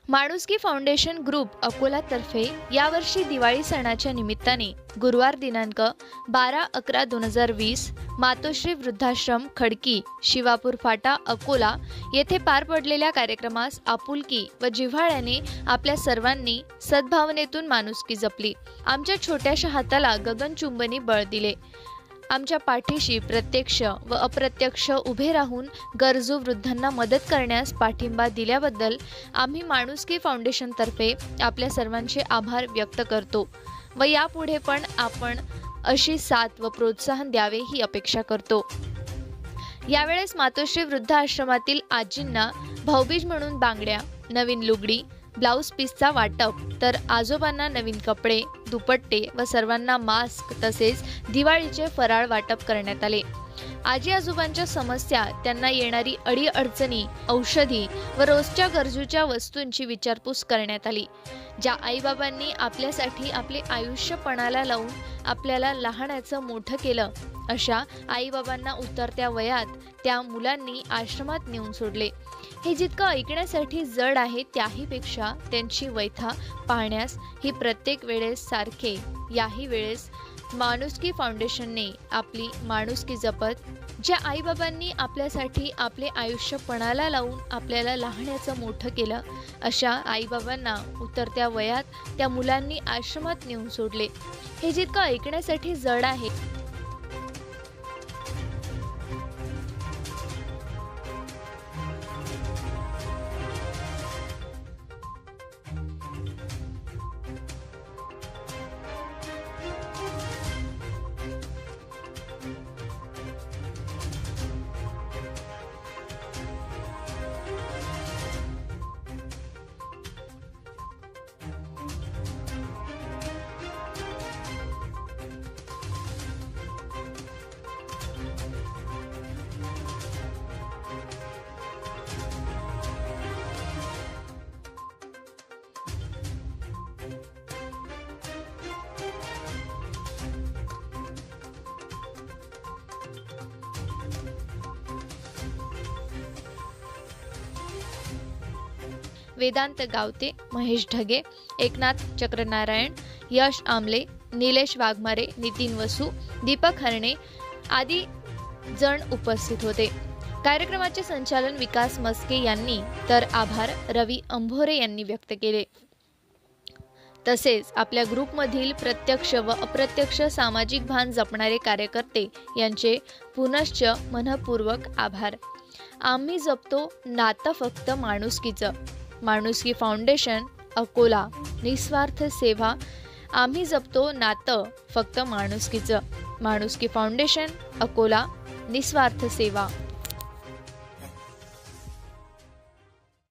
माणुसकी foundation group अकोलातर्फे यावर्षी दिवाळी सणाच्या निमित्ताने गुरुवार दिनांक 12/11/2020 मातोश्री वृद्धाश्रम खडकी शिवापूर फाटा अकोला येथे पार पडलेल्या कार्यक्रमास आपुलकी व जिव्हाळ्याने आपल्या सर्वांनी सद्भावनेतून माणुसकी जपली। आमच्या छोट्याशा हाताला गगनचुंबनी बळ दिले। आमच्या पाठीशी प्रत्यक्ष व अप्रत्यक्ष उभे राहून गरजू वृद्धांना मदत करण्यास पाठिंबा दिल्याबद्दल आम्ही माणुसकी फाउंडेशनतर्फे आपल्या सर्वांचे आभार व्यक्त करतो व यापुढे पण आपण अशी साथ व प्रोत्साहन द्यावे ही अपेक्षा करतो। यावेळेस मातोश्री वृद्ध आश्रमातील आजींना भाऊबीज म्हणून बांगड्या, नवीन लुगडी, ब्लाउज पीसचा वाटप, तर आजोबांना नवीन कपडे, दुपट्टे व सर्वांना मास्क तसेच दिवाळीचे फराळ वाटप करण्यात आले। आजी आजोबांच्या समस्या, त्यांना येणारी अडीअडचणी, औषधी व रोजच्या गरजूच्या वस्तूंची विचारपूस करण्यात आली। ज्या आईबाबांनी आपल्यासाठी आपले आयुष्य पणाला लावून आपल्याला लहानाचं मोठं केलं, अशा आईबाबांना उतरत्या वयात त्या मुलांनी आश्रमात नेऊन सोडले। हे जितकं ऐकण्यासाठी जड आहे त्याहीपेक्षा त्यांची व्यथा पाहण्यास ही प्रत्येक वेळेस सारखे याही वेळेस माणुसकी फाउंडेशनने आपली माणुसकी जपत ज्या आईबाबांनी आपल्यासाठी आपले आयुष्य पणाला लावून आपल्याला लहानाचं मोठं केलं, अशा आईबाबांना उतरत्या वयात त्या मुलांनी आश्रमात नेऊन सोडले। हे जितकं ऐकण्यासाठी जड आहे वेदांत गावते, महेश ढगे, एकनाथ चक्रनारायण, यश आमले, निलेश वाघमारे, नितीन वसू, दीपक हरणे आदी जण उपस्थित होते। कार्यक्रमाचे संचालन विकास मस्के यांनी तर आभार रवी अंभोरे यांनी व्यक्त केले। तसेच आपल्या ग्रुपमधील प्रत्यक्ष व अप्रत्यक्ष सामाजिक भान जपणारे कार्यकर्ते यांचे पुनश्च मनपूर्वक आभार। आम्ही जपतो नातं फक्त माणुसकीचं। माणुसकी फाउंडेशन अकोला, निस्वार्थ सेवा। आम्ही जपतो नातं फक्त माणुसकीचं। माणुसकी फाउंडेशन अकोला, निस्वार्थ सेवा।